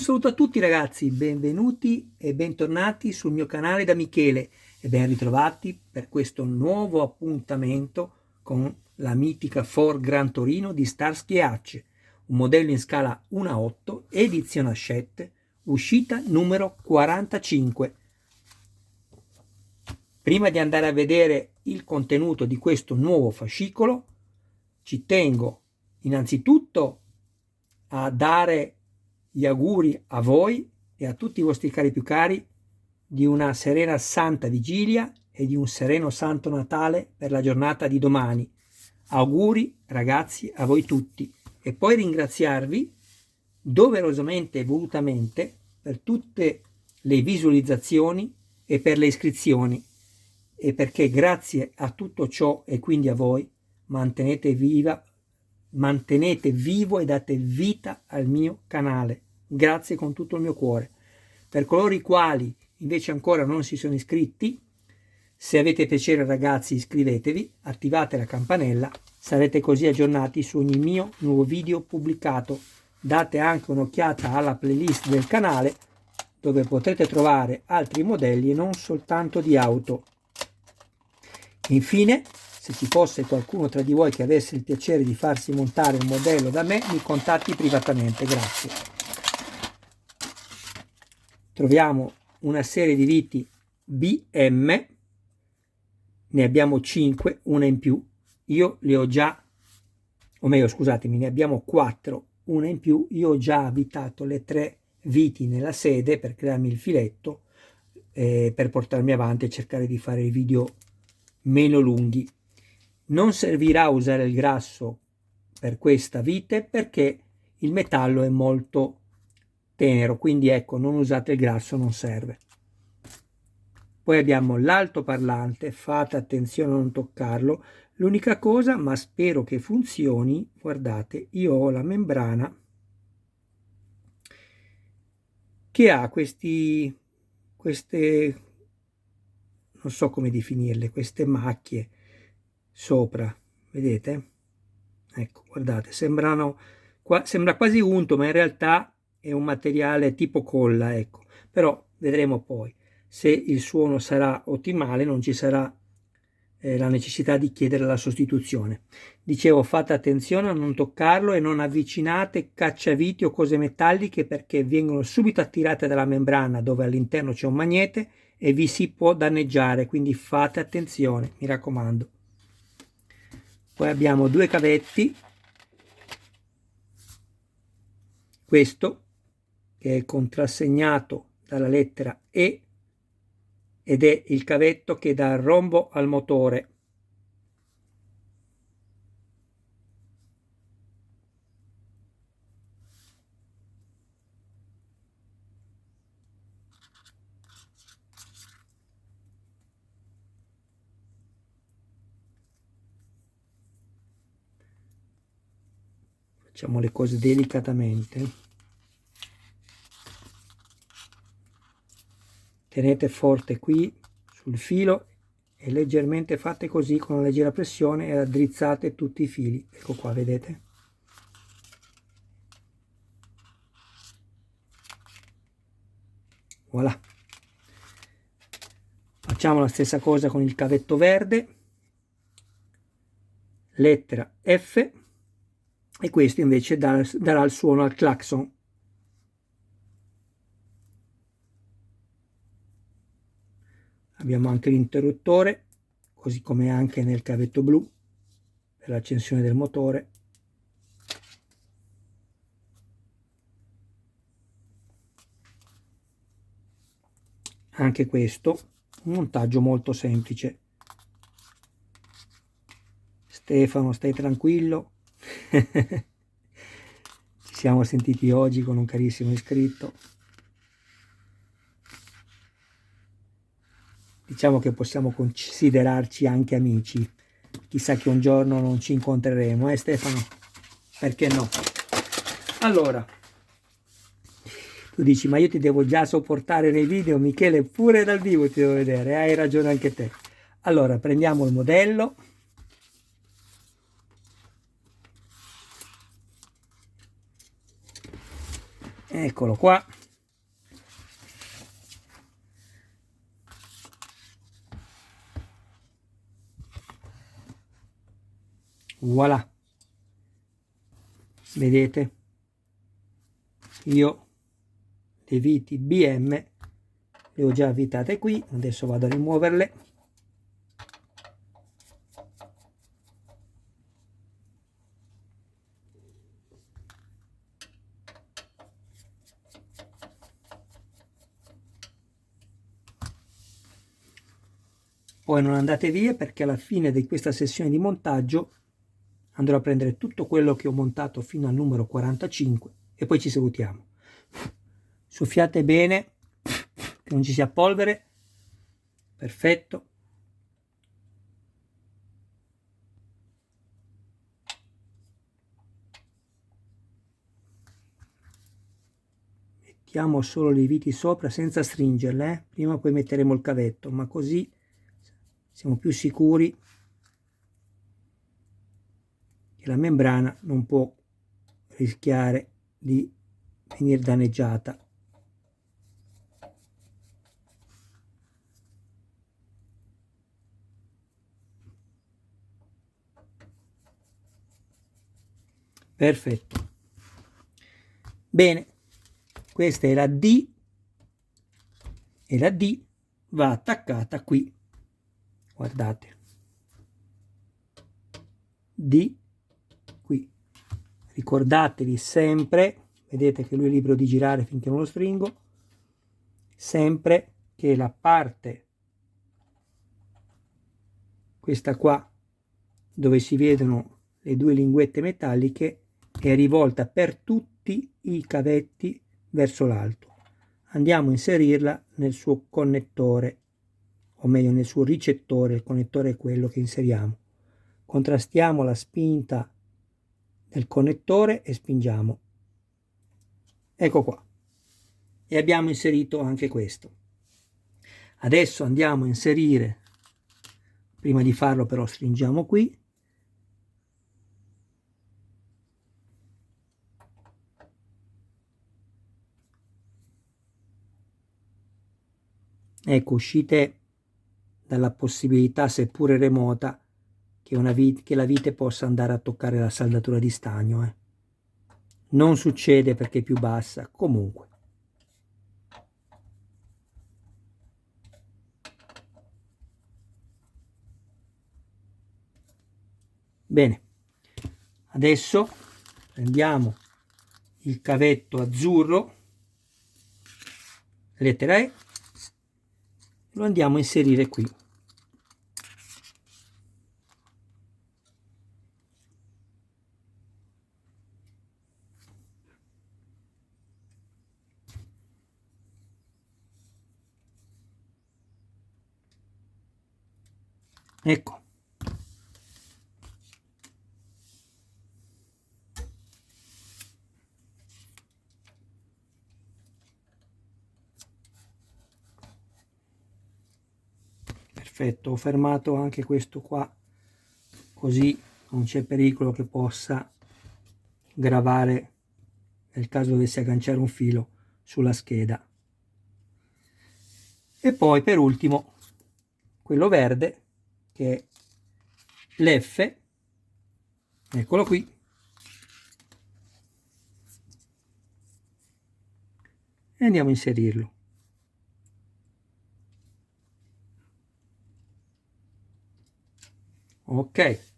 saluto a tutti ragazzi, benvenuti e bentornati sul mio canale da Michele e ben ritrovati per questo nuovo appuntamento con la mitica Ford Gran Torino di Starsky e Hutch, un modello in scala 1:8, edizione Hachette, uscita numero 45. Prima di andare a vedere il contenuto di questo nuovo fascicolo, ci tengo innanzitutto a dare gli auguri a voi e a tutti i vostri cari più cari di una serena Santa Vigilia e di un sereno Santo Natale per la giornata di domani. Auguri ragazzi a voi tutti e poi ringraziarvi doverosamente e volutamente per tutte le visualizzazioni e per le iscrizioni, e perché grazie a tutto ciò e quindi a voi mantenete vivo e date vita al mio canale. Grazie con tutto il mio cuore. Per coloro i quali invece ancora non si sono iscritti, se avete piacere ragazzi iscrivetevi, attivate la campanella, sarete così aggiornati su ogni mio nuovo video pubblicato. Date anche un'occhiata alla playlist del canale dove potrete trovare altri modelli e non soltanto di auto. Infine, se ci fosse qualcuno tra di voi che avesse il piacere di farsi montare un modello da me, mi contatti privatamente, grazie. Troviamo una serie di viti BM, ne abbiamo 5, una in più. Io le ho già, o meglio scusatemi, ne abbiamo 4, una in più. Io ho già avvitato le 3 viti nella sede per crearmi il filetto, per portarmi avanti e cercare di fare i video meno lunghi. Non servirà usare il grasso per questa vite perché il metallo è molto tenero, quindi ecco, non usate il grasso, non serve. Poi abbiamo l'altoparlante, fate attenzione a non toccarlo. L'unica cosa, ma spero che funzioni, guardate, io ho la membrana che ha queste, non so come definirle, queste macchie sopra, vedete? Ecco, guardate, sembra quasi unto, ma in realtà è un materiale tipo colla, ecco. Però vedremo poi se il suono sarà ottimale, non ci sarà la necessità di chiedere la sostituzione. Dicevo, fate attenzione a non toccarlo e non avvicinate cacciaviti o cose metalliche perché vengono subito attirate dalla membrana dove all'interno c'è un magnete e vi si può danneggiare, quindi fate attenzione, mi raccomando. Poi abbiamo 2 cavetti, questo che è contrassegnato dalla lettera E ed è il cavetto che dà il rombo al motore. Facciamo le cose delicatamente. Tenete forte qui sul filo e leggermente fate così con una leggera pressione e raddrizzate tutti i fili. Ecco qua, vedete? Voilà. Facciamo la stessa cosa con il cavetto verde, lettera F, e questo invece darà il suono al clacson. Abbiamo anche l'interruttore, così come anche nel cavetto blu per l'accensione del motore. Anche questo un montaggio molto semplice. Stefano, stai tranquillo. Ci siamo sentiti oggi con un carissimo iscritto. Diciamo che possiamo considerarci anche amici. Chissà che un giorno non ci incontreremo, Stefano? Perché no? Allora, tu dici, ma io ti devo già sopportare nei video, Michele, pure dal vivo ti devo vedere, hai ragione anche te. Allora, prendiamo il modello. Ecco Eccolo qua. Voilà. Vedete? Io le viti BM le ho già avvitate qui, adesso vado a rimuoverle. Poi non andate via, perché alla fine di questa sessione di montaggio andrò a prendere tutto quello che ho montato fino al numero 45 e poi ci salutiamo. Soffiate bene, che non ci sia polvere. Perfetto. Mettiamo solo le viti sopra senza stringerle, prima poi metteremo il cavetto, ma così siamo più sicuri che la membrana non può rischiare di venire danneggiata. Perfetto. Bene, questa è la D e la D va attaccata qui. Guardate. D qui. Ricordatevi sempre, vedete che lui è libero di girare finché non lo stringo, sempre che la parte, questa qua, dove si vedono le due linguette metalliche, è rivolta per tutti i cavetti verso l'alto. Andiamo a inserirla nel suo connettore, o meglio nel suo ricettore. Il connettore è quello che inseriamo. Contrastiamo la spinta del connettore e spingiamo. Ecco qua. E abbiamo inserito anche questo. Adesso andiamo a inserire, prima di farlo però stringiamo qui. Ecco, uscite dalla possibilità, seppure remota, che la vite possa andare a toccare la saldatura di stagno. Non succede perché è più bassa, comunque. Bene, adesso prendiamo il cavetto azzurro, lettera E, lo andiamo a inserire qui. Ecco. Perfetto, ho fermato anche questo qua, così non c'è pericolo che possa gravare nel caso dovesse agganciare un filo sulla scheda. E poi per ultimo quello verde, che è l'F, eccolo qui, e andiamo a inserirlo. Ok.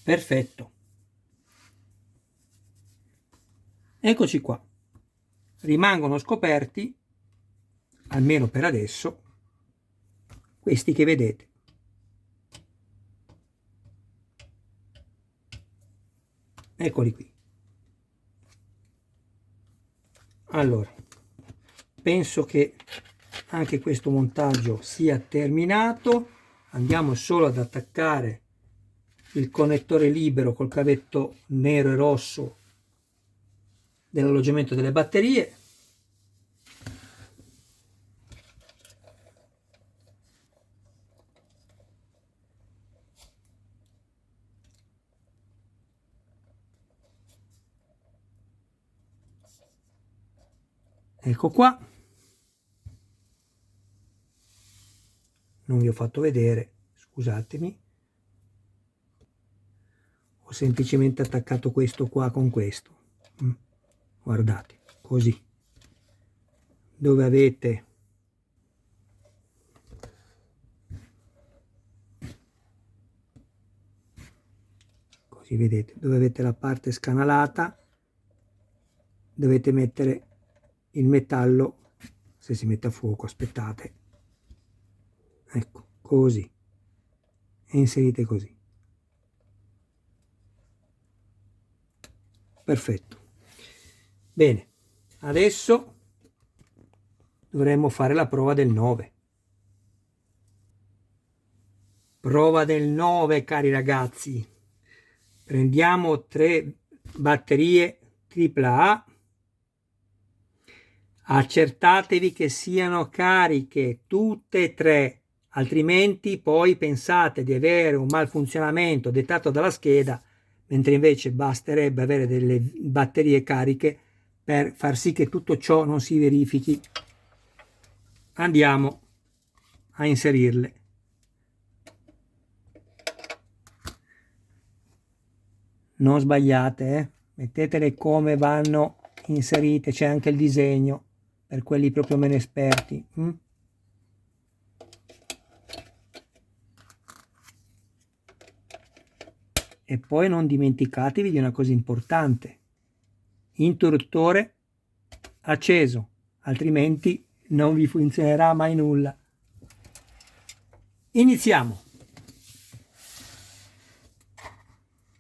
Perfetto. Eccoci qua. Rimangono scoperti, almeno per adesso, questi che vedete. Eccoli qui. Allora, penso che anche questo montaggio sia terminato. Andiamo solo ad attaccare il connettore libero col cavetto nero e rosso dell'alloggiamento delle batterie. Ecco qua, non vi ho fatto vedere, scusatemi, ho semplicemente attaccato questo qua con questo, guardate, così, dove avete così, vedete, dove avete la parte scanalata dovete mettere il metallo, se si mette a fuoco, aspettate, ecco, così, e inserite così. Perfetto. Bene, adesso dovremmo fare la prova del 9. Prova del 9, cari ragazzi. Prendiamo 3 batterie AAA. Accertatevi che siano cariche tutte e 3, altrimenti poi pensate di avere un malfunzionamento dettato dalla scheda, mentre invece basterebbe avere delle batterie cariche per far sì che tutto ciò non si verifichi. Andiamo a inserirle. Non sbagliate, mettetele come vanno inserite, c'è anche il disegno per quelli proprio meno esperti. E poi non dimenticatevi di una cosa importante: interruttore acceso, altrimenti non vi funzionerà mai nulla. Iniziamo.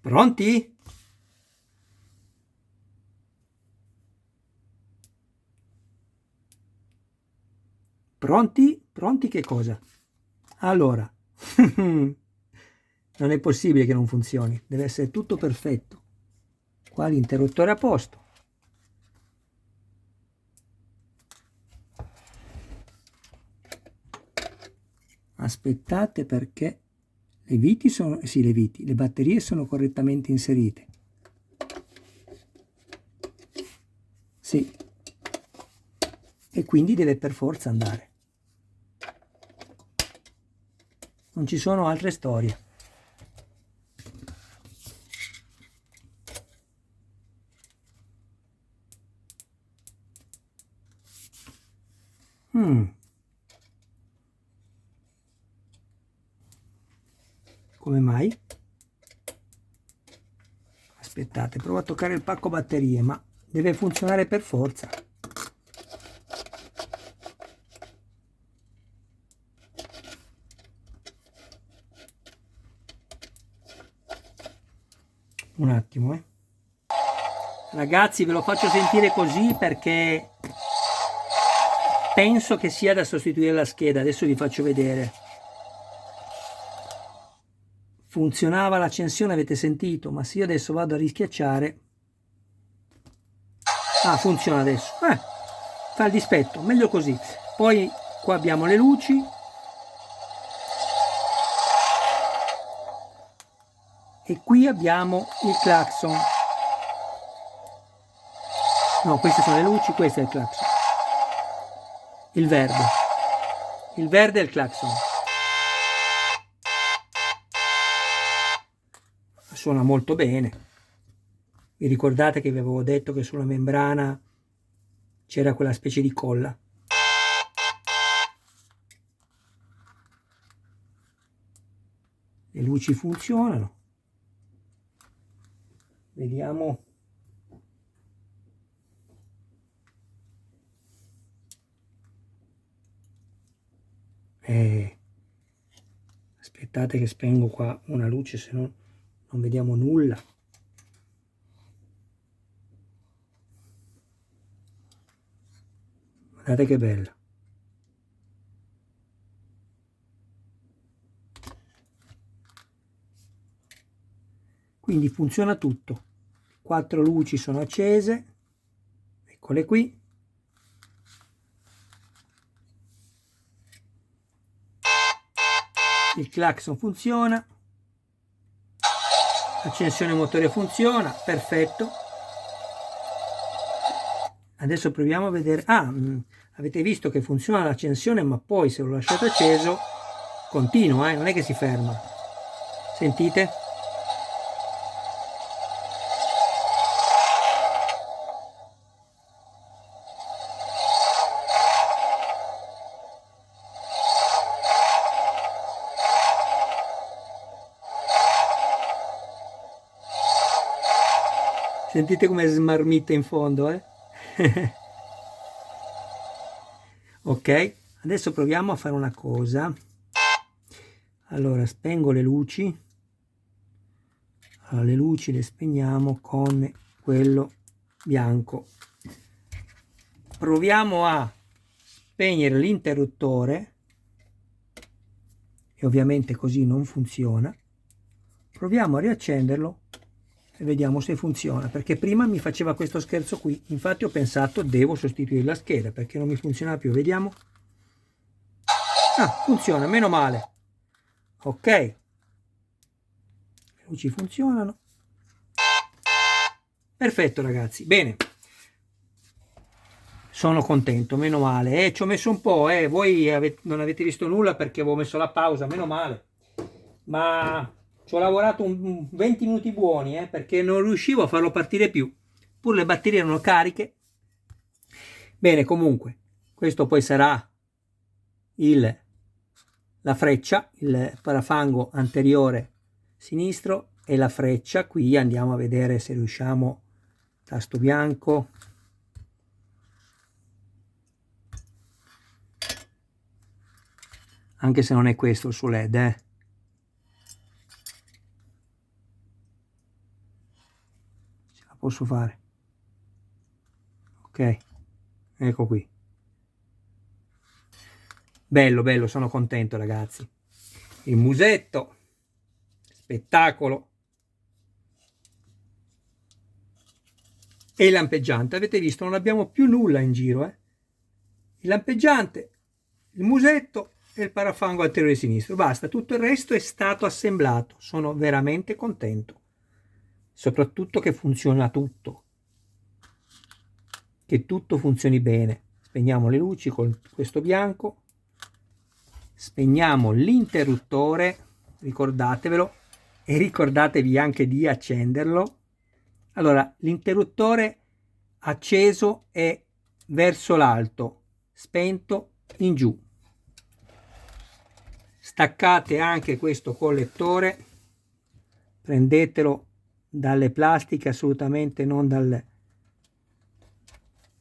Pronti? Pronti? Pronti che cosa? Allora, non è possibile che non funzioni, deve essere tutto perfetto. Qua l'interruttore a posto. Aspettate perché le batterie sono correttamente inserite. Sì. E quindi deve per forza andare. Non ci sono altre storie. Come mai? Aspettate, provo a toccare il pacco batterie, ma deve funzionare per forza. Un attimo, Ragazzi, ve lo faccio sentire così perché penso che sia da sostituire la scheda. Adesso vi faccio vedere. Funzionava l'accensione, avete sentito? Ma se io adesso vado a rischiacciare... Ah, funziona adesso. Fa il dispetto, meglio così. Poi qua abbiamo le luci. E qui abbiamo il clacson. No, queste sono le luci, questo è il clacson. Il verde. Il verde è il clacson. Suona molto bene. Vi ricordate che vi avevo detto che sulla membrana c'era quella specie di colla? Le luci funzionano. Vediamo. Aspettate che spengo qua una luce, se no non vediamo nulla. Guardate che bella. quindi funziona tutto. 4 luci sono accese, eccole qui. Il clacson funziona, l'accensione motore funziona, perfetto. Adesso proviamo a vedere. Avete visto che funziona l'accensione, ma poi se lo lasciate acceso continua, non è che si ferma. Sentite? Sentite come smarmita in fondo, eh? Ok, adesso proviamo a fare una cosa. Allora, spengo le luci. Allora, le luci le spegniamo con quello bianco. Proviamo a spegnere l'interruttore, e ovviamente così non funziona. Proviamo a riaccenderlo e vediamo se funziona, perché prima mi faceva questo scherzo qui. Infatti ho pensato devo sostituire la scheda perché non mi funzionava più. Vediamo. Funziona, meno male. Ok, le luci funzionano. Perfetto ragazzi, bene, sono contento, meno male. Ci ho messo un po', voi non avete visto nulla perché avevo messo la pausa, meno male, ma ci ho lavorato 20 minuti buoni, perché non riuscivo a farlo partire più, pur le batterie erano cariche. Bene, comunque, questo poi sarà la freccia, il parafango anteriore sinistro e la freccia. Qui andiamo a vedere se riusciamo, tasto bianco, anche se non è questo il suo LED, ce la posso fare. Ok, ecco qui. Bello, bello, sono contento ragazzi. Il musetto, spettacolo. E il lampeggiante, avete visto, non abbiamo più nulla in giro, Il lampeggiante, il musetto e il parafango anteriore sinistro, basta, tutto il resto è stato assemblato. Sono veramente contento, soprattutto che funziona tutto, che tutto funzioni bene. Spegniamo le luci con questo bianco, spegniamo l'interruttore, ricordatevelo, e ricordatevi anche di accenderlo. Allora, l'interruttore acceso è verso l'alto, spento in giù. Staccate anche questo collettore, prendetelo dalle plastiche, assolutamente non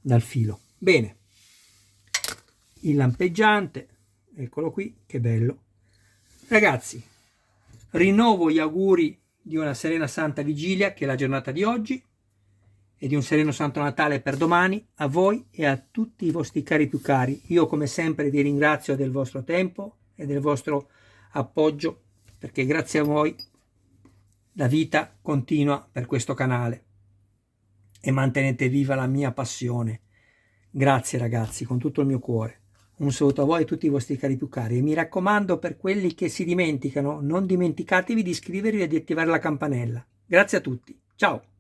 dal filo. Bene, il lampeggiante, eccolo qui, che bello. Ragazzi, rinnovo gli auguri di una serena Santa Vigilia, che è la giornata di oggi, e di un sereno Santo Natale per domani, a voi e a tutti i vostri cari più cari. Io come sempre vi ringrazio del vostro tempo e del vostro appoggio, perché grazie a voi la vita continua per questo canale e mantenete viva la mia passione. Grazie ragazzi, con tutto il mio cuore. Un saluto a voi e a tutti i vostri cari più cari, e mi raccomando, per quelli che si dimenticano, non dimenticatevi di iscrivervi e di attivare la campanella. Grazie a tutti, ciao!